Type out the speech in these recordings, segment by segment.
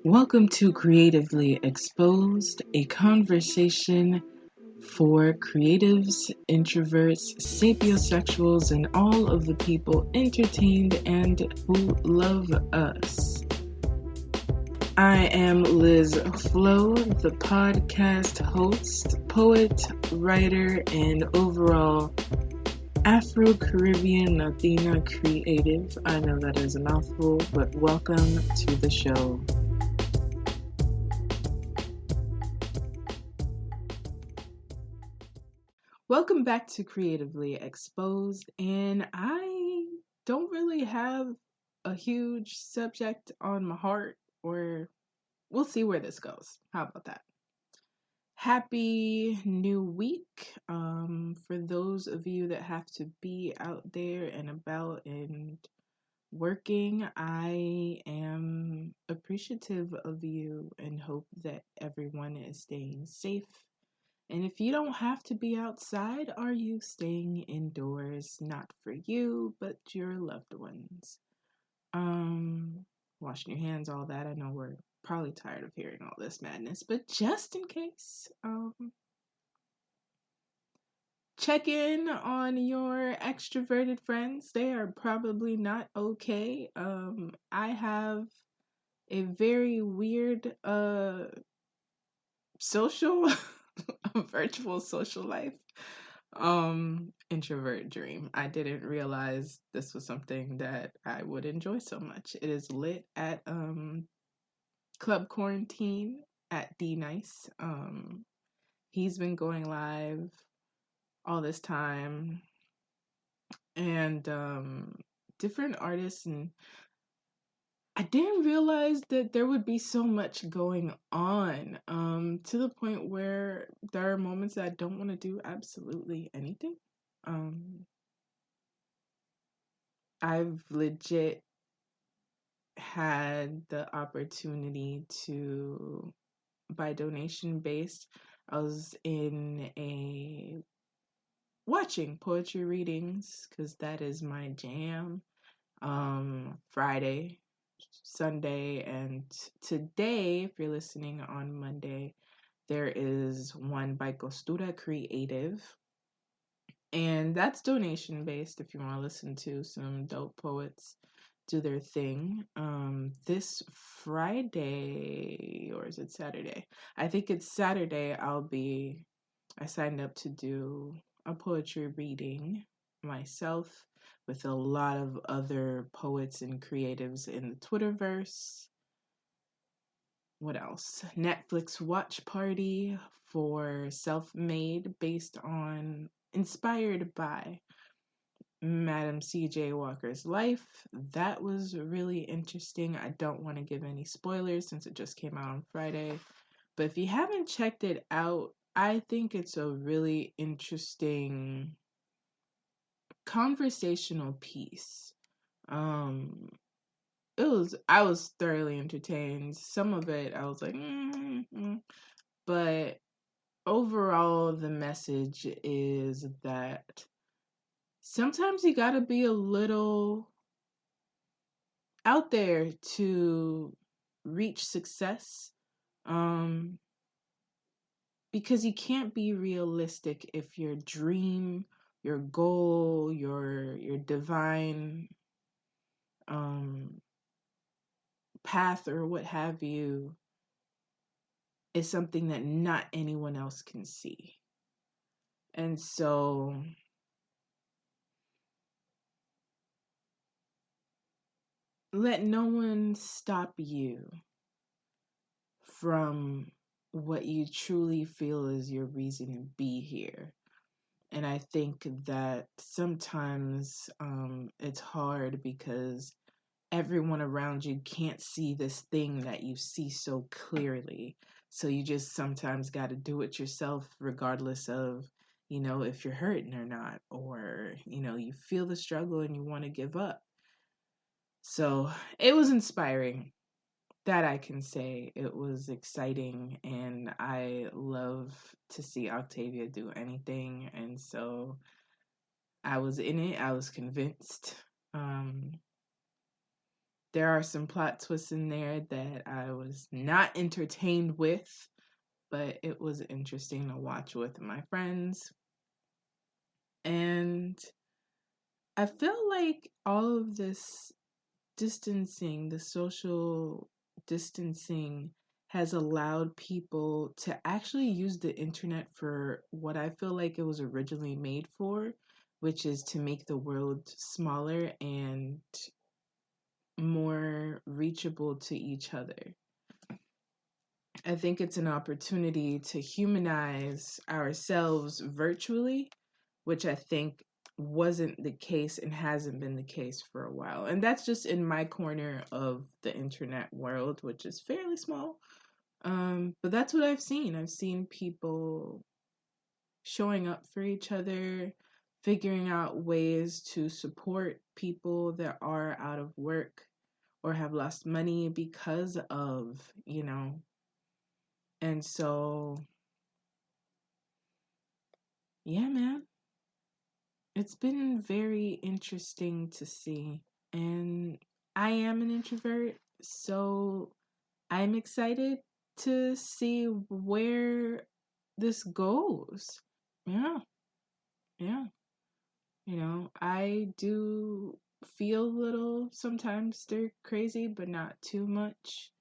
Welcome to Creatively Exposed, a conversation for creatives, introverts, sapiosexuals, and all of the people entertained and who love us. I am Liz Flo, the podcast host, poet, writer, and overall Afro-Caribbean Latina creative. I know that is a mouthful, but welcome to the show. Welcome back to Creatively Exposed, and I don't really have a huge subject on my heart, or we'll see where this goes. How about that? Happy new week. For those of you that have to be out there and about and working, I am appreciative of you and hope that everyone is staying safe. And if you don't have to be outside, are you staying indoors? Not for you, but your loved ones. Washing your hands, all that. I know we're probably tired of hearing all this madness, but just in case, check in on your extroverted friends. They are probably not okay. I have a very weird social a virtual social life. Introvert dream. I didn't realize this was something that I would enjoy so much. It is lit at Club Quarantine at DNice. He's been going live all this time, and different artists, and I didn't realize that there would be so much going on, to the point where there are moments that I don't want to do absolutely anything. I've legit had the opportunity to, by donation based, I was in a watching poetry readings because that is my jam. Friday, Sunday, and today, if you're listening on Monday, there is one by Costura Creative, and that's donation based if you want to listen to some dope poets do their thing. This Friday, or is it Saturday? I think it's Saturday. I signed up to do a poetry reading myself with a lot of other poets and creatives in the Twitterverse. What else? Netflix watch party for Self-Made, inspired by Madam C.J. Walker's life. That was really interesting. I don't want to give any spoilers since it just came out on Friday. But if you haven't checked it out, I think it's a really interesting conversational piece. I was thoroughly entertained. Some of it I was like, but overall the message is that sometimes you gotta be a little out there to reach success, because you can't be realistic if your dream, your goal, your divine path or what have you is something that not anyone else can see. And so let no one stop you from what you truly feel is your reason to be here. And I think that sometimes it's hard because everyone around you can't see this thing that you see so clearly. So you just sometimes got to do it yourself, regardless of, if you're hurting or not, or, you feel the struggle and you want to give up. So it was inspiring. That I can say. It was exciting, and I love to see Octavia do anything, and so I was in it. I was convinced. there are some plot twists in there that I was not entertained with, but it was interesting to watch with my friends. And I feel like all of this distancing, the social distancing, has allowed people to actually use the internet for what I feel like it was originally made for, which is to make the world smaller and more reachable to each other. I think it's an opportunity to humanize ourselves virtually, which I think wasn't the case and hasn't been the case for a while. And that's just in my corner of the internet world, which is fairly small. But that's what I've seen. I've seen people showing up for each other, figuring out ways to support people that are out of work or have lost money because of, and so, yeah, man, it's been very interesting to see. And I am an introvert, so I'm excited to see where this goes. Yeah, yeah. I do feel a little sometimes stir crazy, but not too much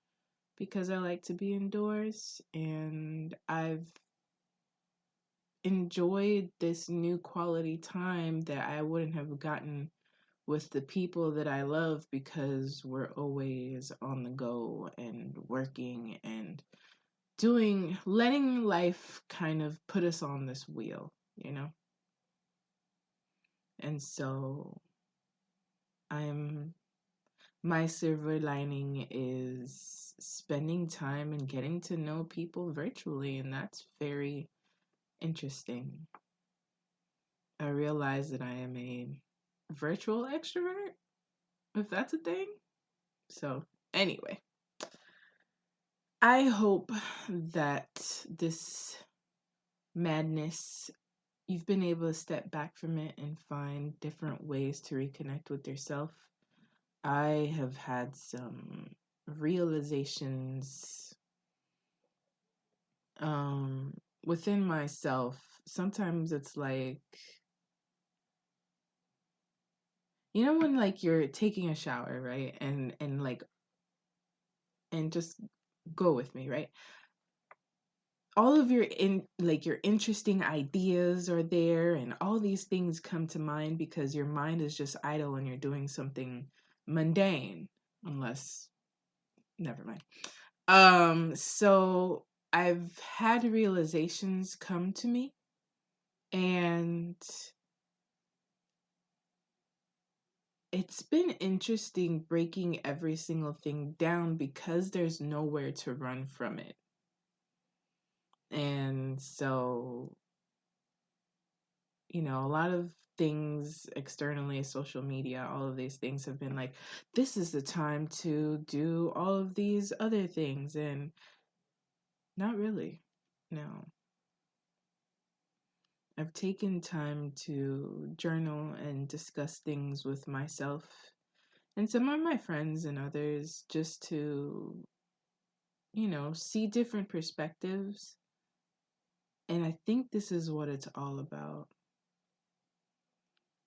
because I like to be indoors and I've enjoyed this new quality time that I wouldn't have gotten with the people that I love because we're always on the go and working and letting life kind of put us on this wheel. And so I'm my silver lining is spending time and getting to know people virtually, and that's very interesting. I realize that I am a virtual extrovert, if that's a thing. So, anyway, I hope that this madness, you've been able to step back from it and find different ways to reconnect with yourself. I have had some realizations um within myself. Sometimes it's like, when like you're taking a shower, right? And like, and just go with me, right? All of your interesting ideas are there, and all these things come to mind because your mind is just idle and you're doing something mundane, unless, never mind. So I've had realizations come to me, and it's been interesting breaking every single thing down because there's nowhere to run from it. And so, a lot of things externally, social media, all of these things have been like, this is the time to do all of these other things. And not really. No. I've taken time to journal and discuss things with myself and some of my friends and others just to, see different perspectives. And I think this is what it's all about,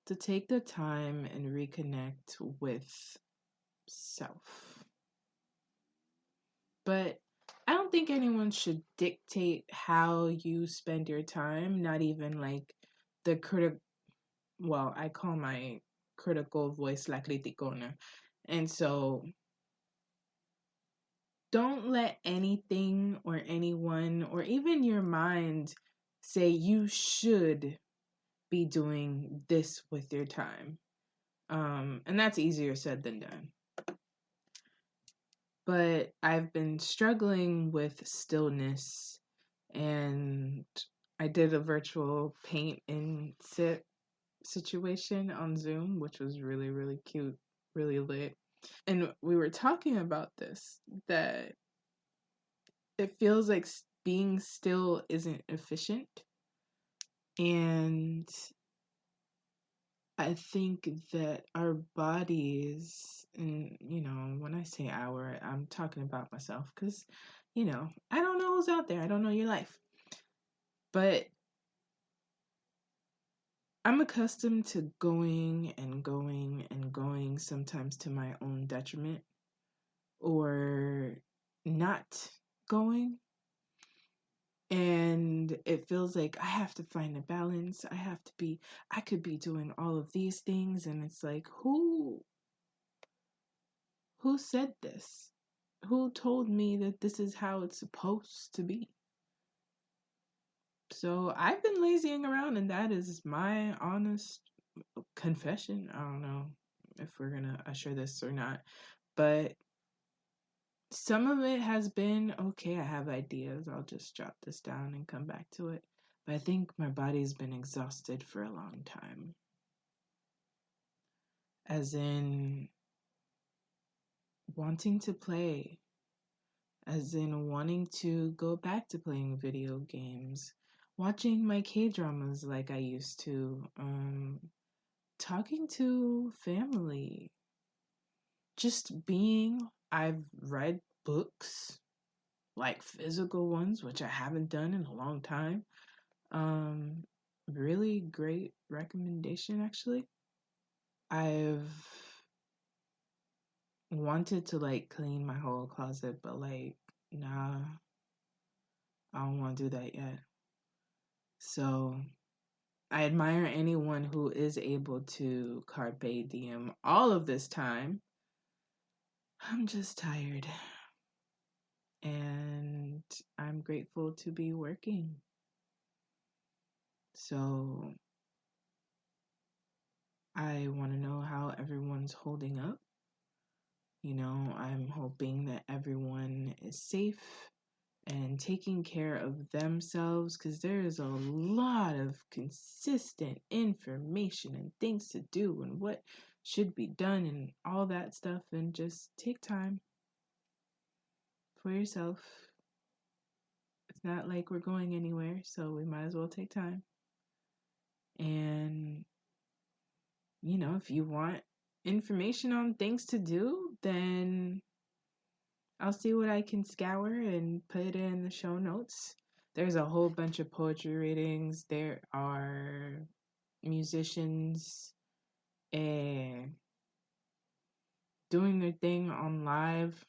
to take the time and reconnect with self. But I don't think anyone should dictate how you spend your time, not even like the well, I call my critical voice la criticona. And so don't let anything or anyone or even your mind say you should be doing this with your time. And that's easier said than done. But I've been struggling with stillness, and I did a virtual paint and sit situation on Zoom, which was really, really cute, really lit. And we were talking about this, that it feels like being still isn't efficient. And I think that our bodies, and when I say our, I'm talking about myself because, I don't know who's out there. I don't know your life. But I'm accustomed to going and going and going, sometimes to my own detriment, or not going. And it feels like I have to find a balance. I could be doing all of these things. And it's like, who said this? Who told me that this is how it's supposed to be? So I've been lazying around, and that is my honest confession. I don't know if we're gonna usher this or not, but some of it has been okay. I have ideas. I'll just jot this down and come back to it. But I think my body's been exhausted for a long time. As in wanting to play, as in wanting to go back to playing video games, watching my K-dramas like I used to, talking to family, just being. I've read books, like physical ones, which I haven't done in a long time. Um, Really great recommendation, actually. I've wanted to like clean my whole closet, but like, nah, I don't want to do that yet. So I admire anyone who is able to carpe diem all of this time. I'm just tired. And I'm grateful to be working. So I want to know how everyone's holding up. I'm hoping that everyone is safe and taking care of themselves, because there is a lot of consistent information and things to do and what should be done and all that stuff. And just take time for yourself. It's not like we're going anywhere, so we might as well take time. And if you want information on things to do, then I'll see what I can scour and put it in the show notes. There's a whole bunch of poetry readings. There are musicians doing their thing on live.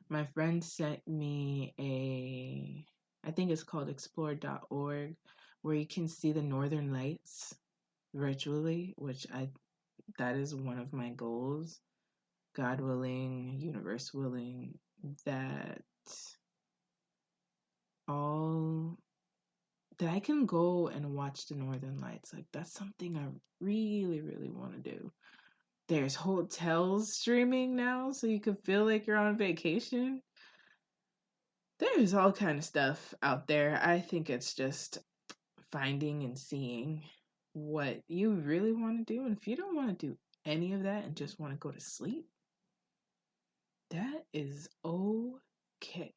My friend sent me I think it's called explore.org, where you can see the Northern Lights virtually, that is one of my goals. God willing, universe willing, that I can go and watch the Northern Lights. Like, that's something I really, really want to do. There's hotels streaming now, so you can feel like you're on vacation. There's all kind of stuff out there. I think it's just finding and seeing what you really want to do. And if you don't want to do any of that and just want to go to sleep, that is okay.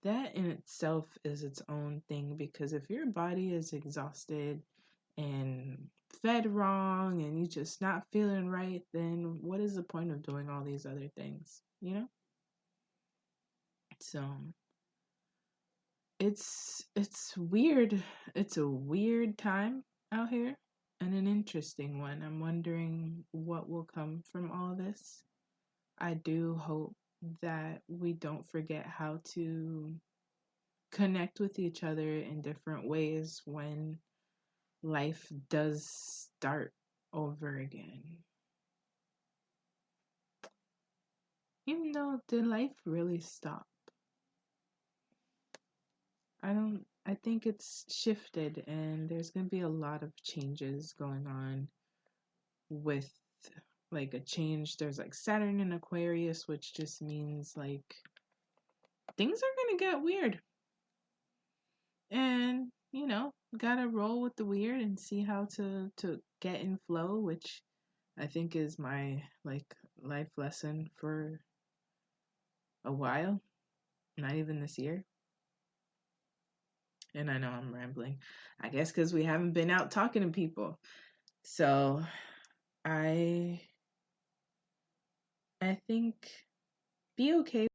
That in itself is its own thing, because if your body is exhausted and fed wrong and you just not feeling right, then what is the point of doing all these other things, So it's weird. It's a weird time out here, and an interesting one. I'm wondering what will come from all of this. I do hope that we don't forget how to connect with each other in different ways when life does start over again. Even though, did life really stop? I think it's shifted, and there's going to be a lot of changes going on with like a change. There's like Saturn in Aquarius, which just means like things are going to get weird. And, gotta roll with the weird and see how to get in flow, which I think is my like life lesson for a while, not even this year. And I know I'm rambling. I guess because we haven't been out talking to people. So I think be okay